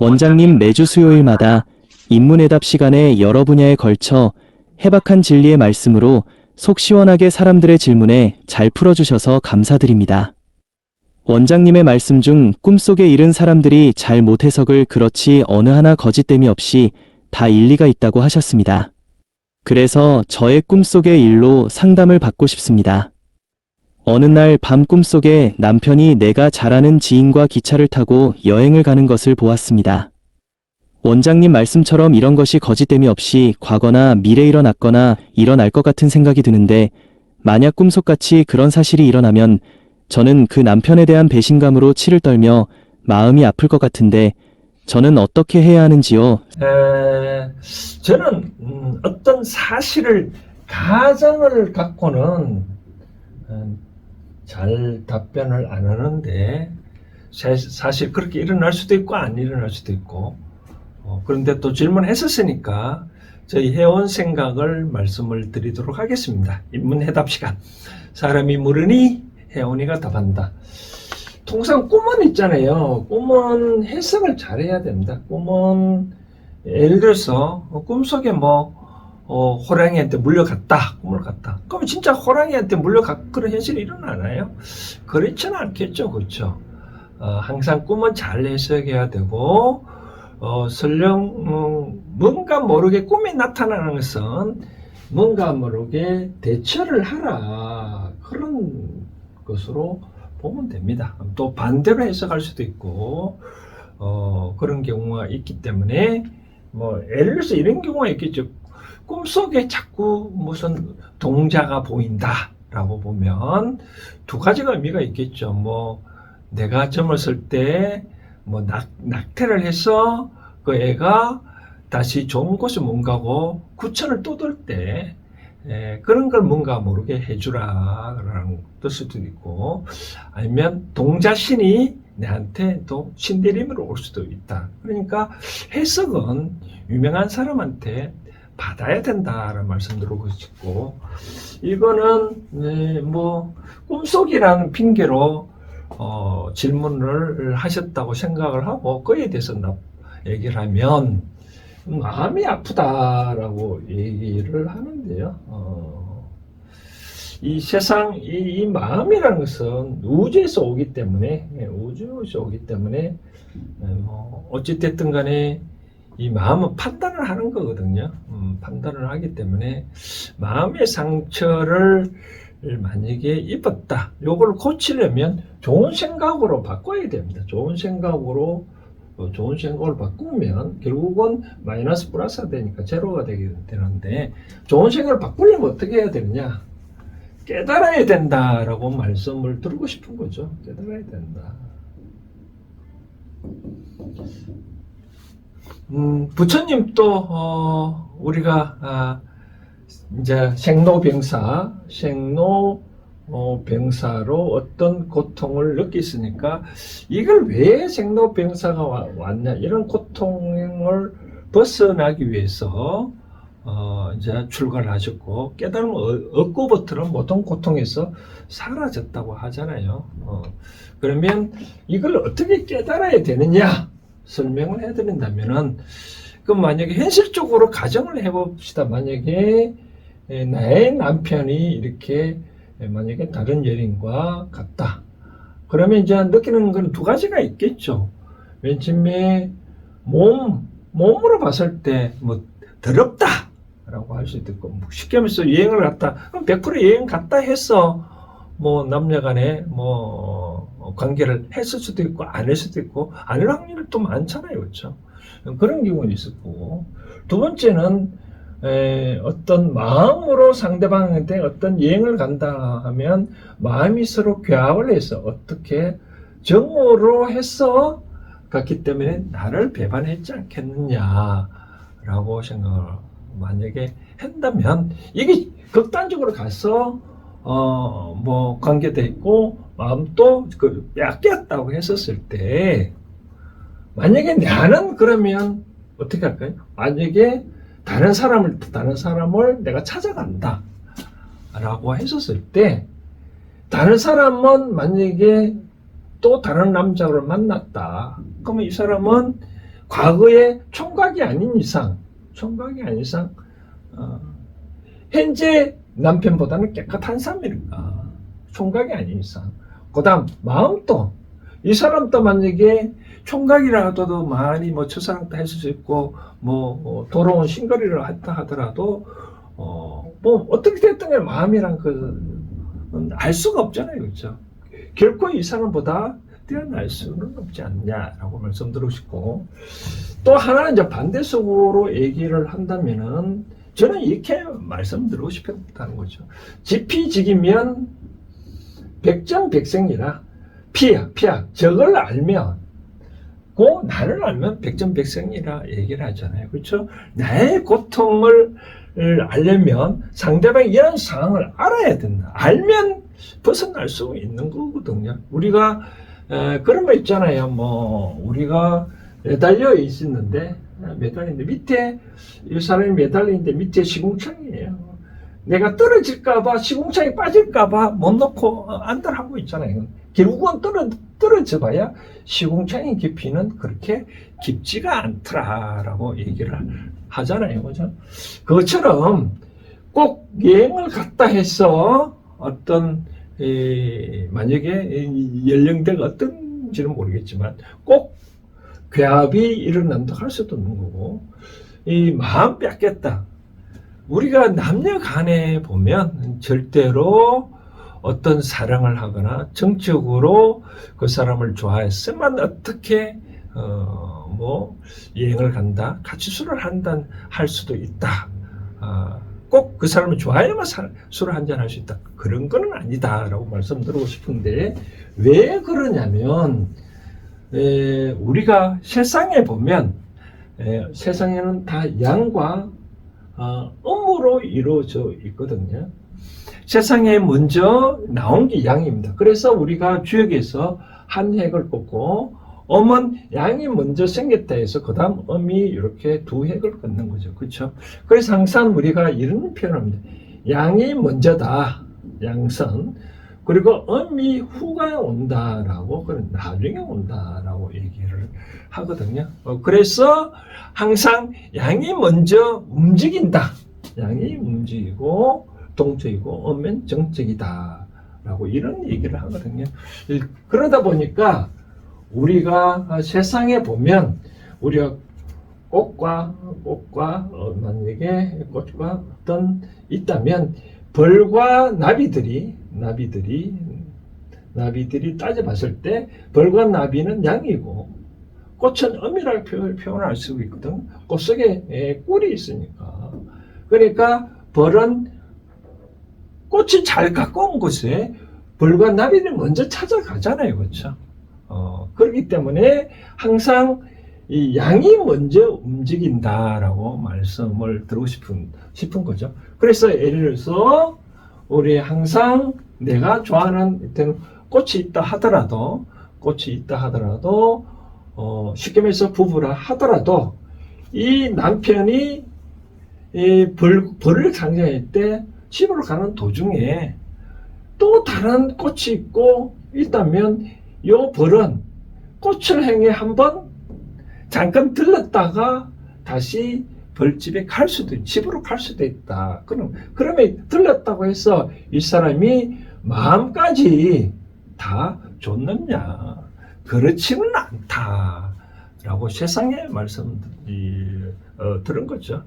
원장님 매주 수요일마다 인문해답 시간에 여러 분야에 걸쳐 해박한 진리의 말씀으로 속 시원하게 사람들의 질문에 잘 풀어주셔서 감사드립니다. 원장님의 말씀 중 꿈속에 이른 사람들이 잘 못 해석을 그렇지 어느 하나 거짓됨이 없이 다 일리가 있다고 하셨습니다. 그래서 저의 꿈속의 일로 상담을 받고 싶습니다. 어느 날 밤 꿈속에 남편이 내가 잘 아는 지인과 기차를 타고 여행을 가는 것을 보았습니다. 원장님 말씀처럼 이런 것이 거짓됨이 없이 과거나 미래에 일어났거나 일어날 것 같은 생각이 드는데 만약 꿈속같이 그런 사실이 일어나면 저는 그 남편에 대한 배신감으로 치를 떨며 마음이 아플 것 같은데 저는 어떻게 해야 하는지요? 저는 어떤 사실을 가정을 갖고는 잘 답변을 안 하는데 사실 그렇게 일어날 수도 있고 안 일어날 수도 있고 그런데 또 질문했었으니까 저희 해온 생각을 말씀을 드리도록 하겠습니다. 인문해답 시간. 사람이 물으니 해온이가 답한다. 통상 꿈은 있잖아요. 꿈은 해석을 잘해야 됩니다. 꿈은 예를 들어서 꿈속에 호랑이한테 물려갔다. 꿈을 갔다. 그럼 진짜 호랑이한테 물려갔 그런 현실이 일어나나요? 그렇지는 않겠죠. 그렇죠. 항상 꿈은 잘 해석해야 되고 설령 뭔가 모르게 꿈이 나타나는 것은 뭔가 모르게 대처를 하라. 그런 것으로 보면 됩니다. 또 반대로 해석할 수도 있고 그런 경우가 있기 때문에 예를 들어서 이런 경우가 있겠죠. 꿈속에 자꾸 무슨 동자가 보인다 라고 보면 두 가지가 의미가 있겠죠. 내가 젊었을 때 낙태를 해서 그 애가 다시 좋은 곳에 못 가고 구천을 떠돌 때 그런 걸 뭔가 모르게 해주라라는 뜻도 있고, 아니면 동자신이 내한테 또 신대림으로 올 수도 있다. 그러니까 해석은 유명한 사람한테 받아야 된다라는 말씀 드리고 싶고, 이거는 꿈속이라는 핑계로 질문을 하셨다고 생각을 하고 그에 대해서 얘기를 하면 마음이 아프다라고 얘기를 하는데요. 이 세상, 이 마음이라는 것은 우주에서 오기 때문에, 어찌됐든 간에 이 마음은 판단을 하는 거거든요. 판단을 하기 때문에 마음의 상처를 만약에 입었다. 요걸 고치려면 좋은 생각으로 바꿔야 됩니다. 좋은 생각을 바꾸면 결국은 마이너스 플러스가 되니까 제로가 되는데, 좋은 생각을 바꾸려면 어떻게 해야 되느냐? 깨달아야 된다라고 말씀을 드리고 싶은 거죠. 깨달아야 된다. 부처님도 우리가 이제 생로병사로 어떤 고통을 느꼈으니까 이걸 왜 생로병사가 왔냐, 이런 고통을 벗어나기 위해서 이제 출가를 하셨고, 깨달음을 얻고부터는 모든 고통에서 사라졌다고 하잖아요. 그러면 이걸 어떻게 깨달아야 되느냐 설명을 해드린다면은, 그럼 만약에 현실적으로 가정을 해봅시다. 만약에 나의 남편이 이렇게 만약에 다른 여인과 같다. 그러면 이제 느끼는 건 두 가지가 있겠죠. 맨 처음에 몸으로 봤을 때 더럽다 라고 할 수도 있고, 쉽게 하면서 여행을 갔다. 그럼 100% 여행 갔다 해서 남녀간에 관계를 했을 수도 있고 안 했을 수도 있고, 안 할 확률이 또 많잖아요. 그렇죠? 그런 경우는 있었고, 두 번째는 어떤 마음으로 상대방한테 어떤 여행을 간다 하면 마음이 서로 교합을 해서 어떻게 정으로 해서 갔기 때문에 나를 배반했지 않겠느냐라고 생각을 만약에 한다면, 이게 극단적으로 가서 관계도 있고 마음도 뺏겼다고 했었을 때, 만약에 나는 그러면 어떻게 할까요? 만약에 다른 사람을 내가 찾아간다 라고 했었을 때, 다른 사람은 만약에 또 다른 남자를 만났다. 그러면 이 사람은 과거의 총각이 아닌 이상, 현재 남편보다는 깨끗한 사람이니까, 총각이 아닌 이상. 그 다음, 마음도, 이 사람도 만약에 총각이라도 많이 뭐 첫사랑도 했을 수 있고, 더러운 싱글이라 했다 하더라도, 뭐, 어떻게 됐든 간에 마음이란 알 수가 없잖아요. 그렇죠? 결코 이 사람보다 뛰어날 수는 없지 않냐라고 말씀드리고 싶고, 또 하나는 이제 반대속으로 얘기를 한다면은, 저는 이렇게 말씀드리고 싶었다는 거죠. 지피지기면 백전백승이라, 피야. 저걸 알면, 나를 알면 백전백승이라 얘기를 하잖아요. 그렇죠? 나의 고통을 알려면 상대방이 이런 상황을 알아야 된다. 알면 벗어날 수 있는 거거든요. 우리가 그런 거 있잖아요. 우리가 매달려 있었는데 밑에 이 사람이 매달리는데 밑에 시궁창이에요. 내가 떨어질까봐 시궁창이 빠질까봐 못 놓고 안달하고 있잖아요. 결국은 떨어져봐야 시궁창의 깊이는 그렇게 깊지가 않더라라고 얘기를 하잖아요. 그죠? 그것처럼 꼭 여행을 갔다 해서 어떤 만약에 연령대가 어떤지는 모르겠지만 꼭 괴압이 일어난다 할 수도 있는 거고, 이 마음 뺏겠다. 우리가 남녀 간에 보면 절대로 어떤 사랑을 하거나 정적으로 그 사람을 좋아했으면 어떻게 여행을 간다, 같이 술을 한잔 할 수도 있다. 꼭 그 사람을 좋아해야만 술을 한잔 할 수 있다. 그런 거는 아니다라고 말씀드리고 싶은데, 왜 그러냐면 우리가 세상에 보면 세상에는 다 양과 음으로 이루어져 있거든요. 세상에 먼저 나온 게 양입니다. 그래서 우리가 주역에서 한 획을 꽂고 음은 양이 먼저 생겼다 해서 그 다음 음이 이렇게 두 획을 긋는 거죠. 그렇죠? 그래서 항상 우리가 이런 표현을 합니다. 양이 먼저다, 양선. 그리고 음이 후가 온다라고, 나중에 온다라고 얘기를 하거든요. 그래서 항상 양이 먼저 움직인다. 양이 움직이고 동적이고 음은 정적이다라고 이런 얘기를 하거든요. 그러다 보니까 우리가 세상에 보면 우리가 꽃과 만약에 꽃과 어떤 있다면 벌과 나비들이 따져봤을 때 벌과 나비는 양이고 꽃은 음이라고 표현할 수 있거든. 꽃 속에 꿀이 있으니까. 그러니까 벌은 꽃이 잘 갖고 온 곳에 벌과 나비를 먼저 찾아가잖아요. 그렇죠? 그렇기 때문에 항상 이 양이 먼저 움직인다라고 말씀을 드리고 싶은 거죠. 그래서 예를 들어서 우리 항상 내가 좋아하는 꽃이 있다 하더라도 쉽게 말해서 부부라 하더라도 이 남편이 벌을 상정할 때 집으로 가는 도중에 또 다른 꽃이 있고 있다면 이 벌은 꽃을 향해 한번 잠깐 들렀다가 다시 벌집에 집으로 갈 수도 있다. 그러면 들렀다고 해서 이 사람이 마음까지 다 좋느냐? 그렇지는 않다라고 세상에 들은 거죠.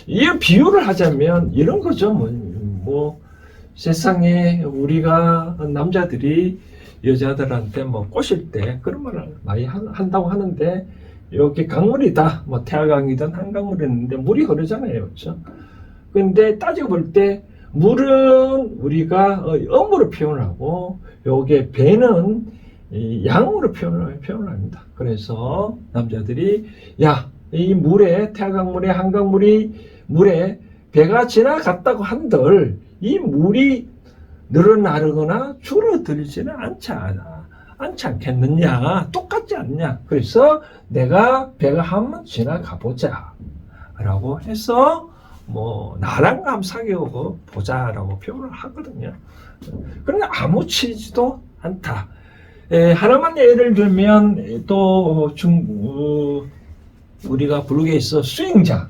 이 비유를 하자면 이런 거죠. 세상에 우리가 남자들이 여자들한테 꼬실 때 그런 말을 많이 한다고 하는데, 여기 강물이다, 태화강이든 한강물이었는데 물이 흐르잖아요. 그렇죠? 근데 따지고 볼 때 물은 우리가 음으로 표현하고 여기에 배는 양으로 표현을 합니다. 그래서 남자들이 이 물에, 태화강물에, 물에 배가 지나갔다고 한들 이 물이 늘어나거나 줄어들지는 않지 않겠느냐, 똑같지 않냐. 그래서 내가 배가 한번 지나가 보자 라고 해서 나랑 한번 사귀어 보자 라고 표현을 하거든요. 그런데 아무치지도 않다. 하나만 예를 들면 또 우리가 부르게 있어 수행자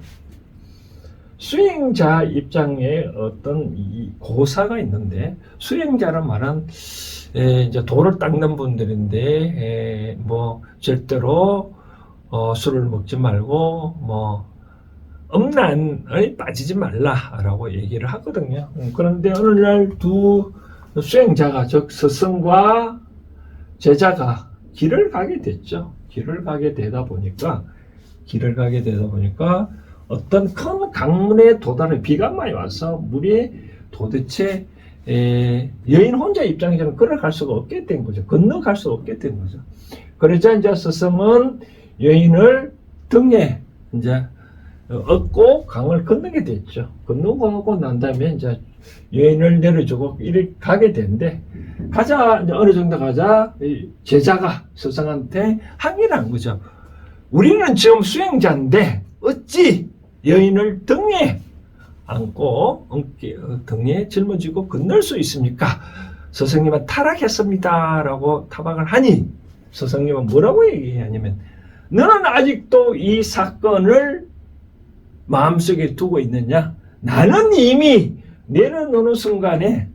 입장에 어떤 이 고사가 있는데, 수행자란 말은 이제 도를 닦는 분들인데, 뭐 절대로 술을 먹지 말고 뭐 음란에 빠지지 말라라고 얘기를 하거든요. 그런데 어느 날 두 수행자가, 즉 스승과 제자가 길을 가게 됐죠. 길을 가게 되다 보니까 어떤 큰 강물에 도달해, 비가 많이 와서 물이 도대체 여인 혼자 입장에서는 걸어갈 수가 없게 된 거죠. 건너갈 수 없게 된 거죠. 그러자 이제 스승은 여인을 등에 이제 업고 강을 건너게 됐죠. 건너고 하고 난 다음에 이제 여인을 내려주고 이렇게 가게 되는데, 가자, 이제 어느 정도 가자, 제자가 스승한테 항의를 한 거죠. 우리는 지금 수행자인데 어찌 여인을 등에 안고 등에 짊어지고 건널 수 있습니까? 스승님은 타락했습니다 라고 타박을 하니, 스승님은 뭐라고 얘기하냐면, 너는 아직도 이 사건을 마음속에 두고 있느냐? 나는 이미 내려놓는 순간에,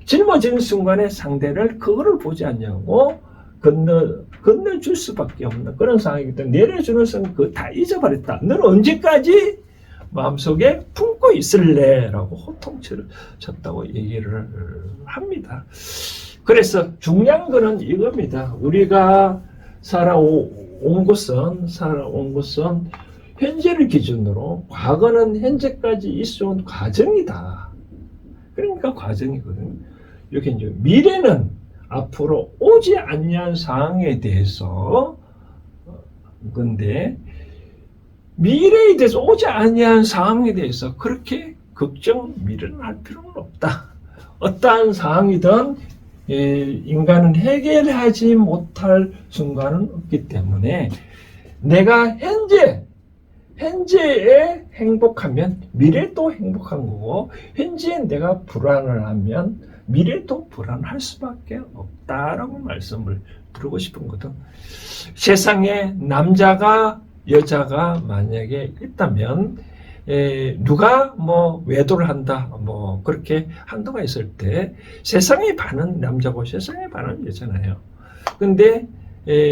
짊어지는 순간에 상대를 그거를 보지 않냐고 건너줄 수밖에 없는 그런 상황이기 때문에, 내려주는 순간 그거 다 잊어버렸다. 너는 언제까지 마음속에 품고 있을래? 라고 호통치를 쳤다고 얘기를 합니다. 그래서 중요한 거는 이겁니다. 우리가 살아온 것은 현재를 기준으로, 과거는 현재까지 있어온 과정이다. 그러니까 과정이거든요. 이렇게 이제 미래는 앞으로 오지 않는 상황에 대해서, 근데 미래에 대해서, 오지 않는 상황에 대해서 그렇게 미래는 할 필요는 없다. 어떠한 상황이든 인간은 해결하지 못할 순간은 없기 때문에, 내가 현재에 행복하면 미래도 행복한 거고, 현재에 내가 불안을 하면 미래도 불안할 수밖에 없다라고 말씀을 드리고 싶은 거든. 세상에 남자가 여자가 만약에 있다면, 누가 뭐 외도를 한다, 뭐 그렇게 한도가 있을 때 세상의 반은 남자고 세상의 반은 여자잖아요. 근데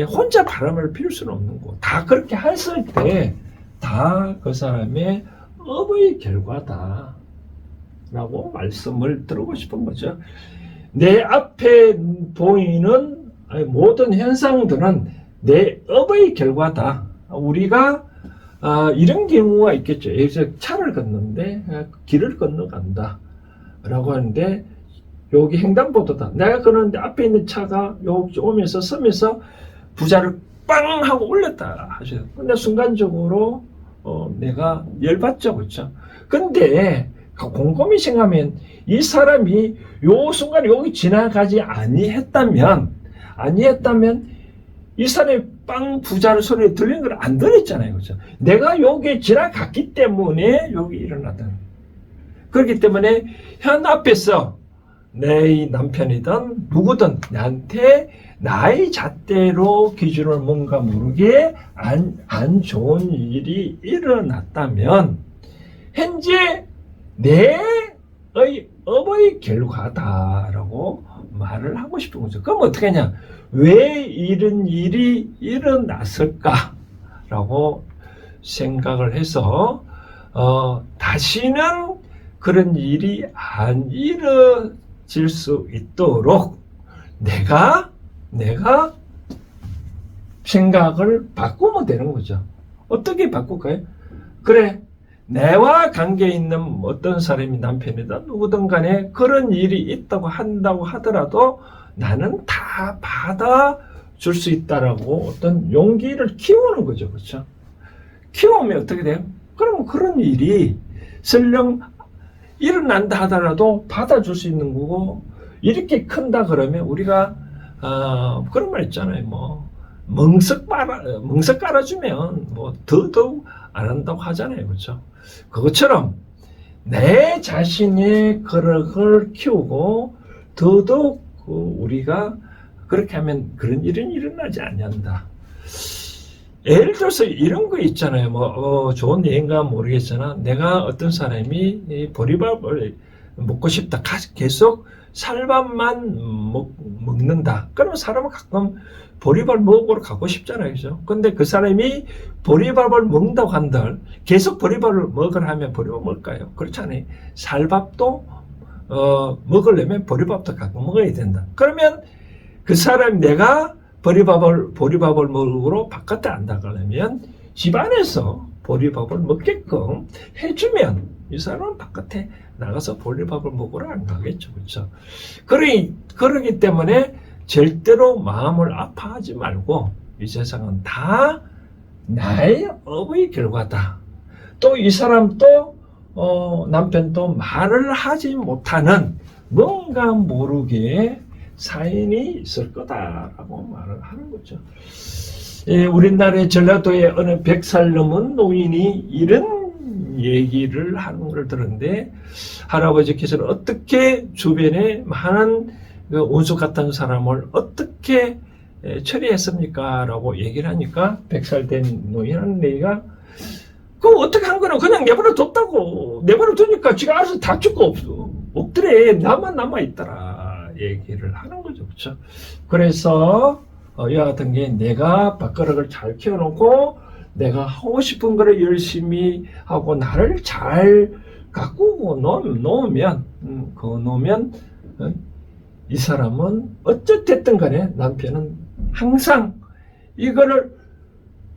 혼자 바람을 피울 수는 없는 거고, 다 그렇게 했을 때 다 그 사람의 업의 결과다 라고 말씀을 드리고 싶은 거죠. 내 앞에 보이는 모든 현상들은 내 업의 결과다. 우리가 이런 경우가 있겠죠. 여기서 차를 걷는데 길을 건너간다 라고 하는데, 여기 횡단보도다. 내가 그러는데 앞에 있는 차가 여기 오면서 서면서 부자를 빵 하고 올렸다 하셔요. 근데 순간적으로 내가 열받죠, 그렇죠? 근데 곰곰이 생각하면, 이 사람이 요 순간에 여기 지나가지 아니했다면 이 사람이 빵 부자를 소리 들리는 걸 안 들었잖아요, 그렇죠? 내가 여기 지나갔기 때문에 여기 일어났다. 그렇기 때문에 현 앞에서 내 남편이든 누구든 나한테 나의 잣대로 기준을 뭔가 모르게 안 좋은 일이 일어났다면, 현재 내의 업의 결과다라고 말을 하고 싶은 거죠. 그럼 어떻게 하냐? 왜 이런 일이 일어났을까라고 생각을 해서 다시는 그런 일이 안 이뤄질 수 있도록 내가 생각을 바꾸면 되는 거죠. 어떻게 바꿀까요? 그래, 내와 관계 있는 어떤 사람이 남편이든 누구든 간에 그런 일이 있다고 한다고 하더라도 나는 다 받아줄 수 있다라고 어떤 용기를 키우는 거죠. 그렇죠? 키우면 어떻게 돼요? 그러면 그런 일이 설령 일어난다 하더라도 받아줄 수 있는 거고, 이렇게 큰다 그러면 우리가 그런 말 있잖아요. 뭐 멍석 깔아주면 뭐 더더욱 안 한다고 하잖아요. 그렇죠? 그것처럼 내 자신의 그릇을 키우고 더더욱 우리가 그렇게 하면 그런 일은 일어나지 않는다. 예를 들어서 이런 거 있잖아요. 좋은 예인가 모르겠으나, 내가 어떤 사람이 이 보리밥을 먹고 싶다. 계속 쌀밥만 먹는다. 그러면 사람은 가끔 보리밥 먹으러 가고 싶잖아요. 그죠? 근데 그 사람이 보리밥을 먹는다고 한들, 계속 보리밥을 먹으라 하면 보리밥 먹을까요? 그렇지 않아요. 쌀밥도, 먹으려면 보리밥도 가끔 먹어야 된다. 그러면 그 사람, 내가 보리밥을 먹으러 바깥에 안 나가려면 집안에서 보리밥을 먹게끔 해주면 이 사람은 바깥에 나가서 보리밥을 먹으러 안 가겠죠. 그렇죠? 그러기 때문에 절대로 마음을 아파하지 말고, 이 세상은 다 나의 업의 결과다. 또 이 사람도 남편도 말을 하지 못하는 뭔가 모르게 사인이 있을 거다라고 말을 하는 거죠. 우리나라의 전라도의 어느 100살 넘은 노인이 이런 얘기를 하는 걸 들었는데, 할아버지께서는 어떻게 주변에 많은 그 원수 같은 사람을 어떻게 처리했습니까? 라고 얘기를 하니까 100살 된 노인하는 얘기가, 그거 어떻게 한 거는 그냥 내버려 뒀다고. 내버려 두니까 지가 알아서 다 죽고 없더래. 나만 남아있더라. 얘기를 하는 거죠. 그렇죠? 그래서 이와 같은 게, 내가 밥그릇을 잘 키워놓고 내가 하고 싶은 거를 열심히 하고 나를 잘 가꾸고 놓으면 이 사람은 어쨌든 간에 남편은 항상 이거를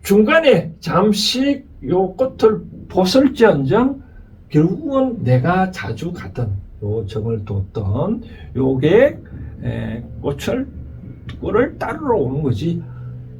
중간에 잠시 요 꽃을 벗을지언정 결국은 내가 자주 가던 요 정을 뒀던 요게 꿀을 따르러 오는 거지,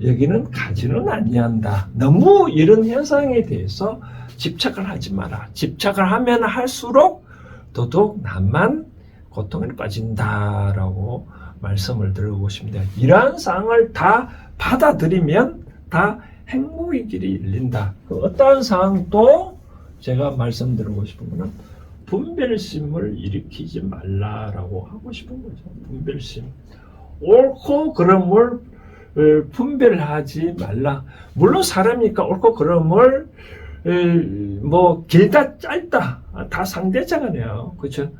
여기는 가지는 아니한다. 너무 이런 현상에 대해서 집착을 하지 마라. 집착을 하면 할수록 더더욱 나만 고통에 빠진다라고 말씀을 드리고 싶습니다. 이러한 상황을 다 받아들이면 다 행복의 길이 열린다. 어떠한 상황도 제가 말씀드리고 싶은 거는 분별심을 일으키지 말라라고 하고 싶은 거죠. 분별심. 옳고 그름을 분별하지 말라. 물론 사람이니까 옳고 그름을 길다 짧다 다 상대잖아요. 그렇죠?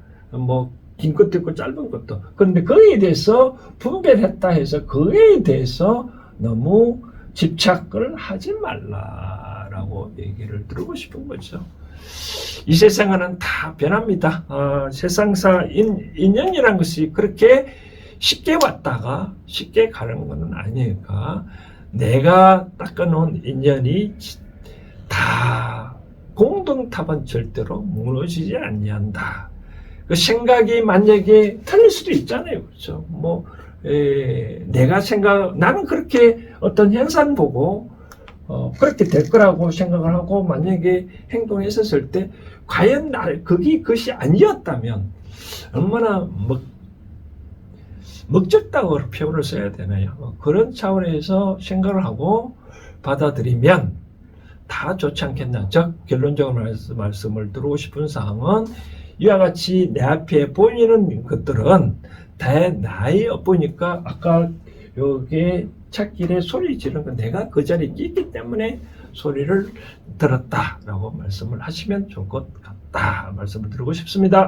긴 것도 있고 짧은 것도. 그런데 거기에 대해서 분별했다 해서 거기에 대해서 너무 집착을 하지 말라라고 얘기를 드리고 싶은 거죠. 이 세상은 다 변합니다. 세상사 인연이란 것이 그렇게 쉽게 왔다가 쉽게 가는 것은 아니니까, 내가 닦아놓은 인연이 다 공동탑은 절대로 무너지지 아니한다. 그 생각이 만약에 틀릴 수도 있잖아요. 그렇죠? 나는 그렇게 어떤 현상 보고 그렇게 될 거라고 생각을 하고 만약에 행동했었을 때 과연 그것이 아니었다면 얼마나 먹적다고 표현을 써야 되나요? 그런 차원에서 생각을 하고 받아들이면 다 좋지 않겠나. 즉 결론적으로 말씀을 드리고 싶은 사항은, 이와 같이 내 앞에 보이는 것들은 다 나의 업보니까, 아까 여기 찾길에 소리 지르는 건 내가 그 자리에 있기 때문에 소리를 들었다라고 말씀을 하시면 좋을 것 같다 말씀을 드리고 싶습니다.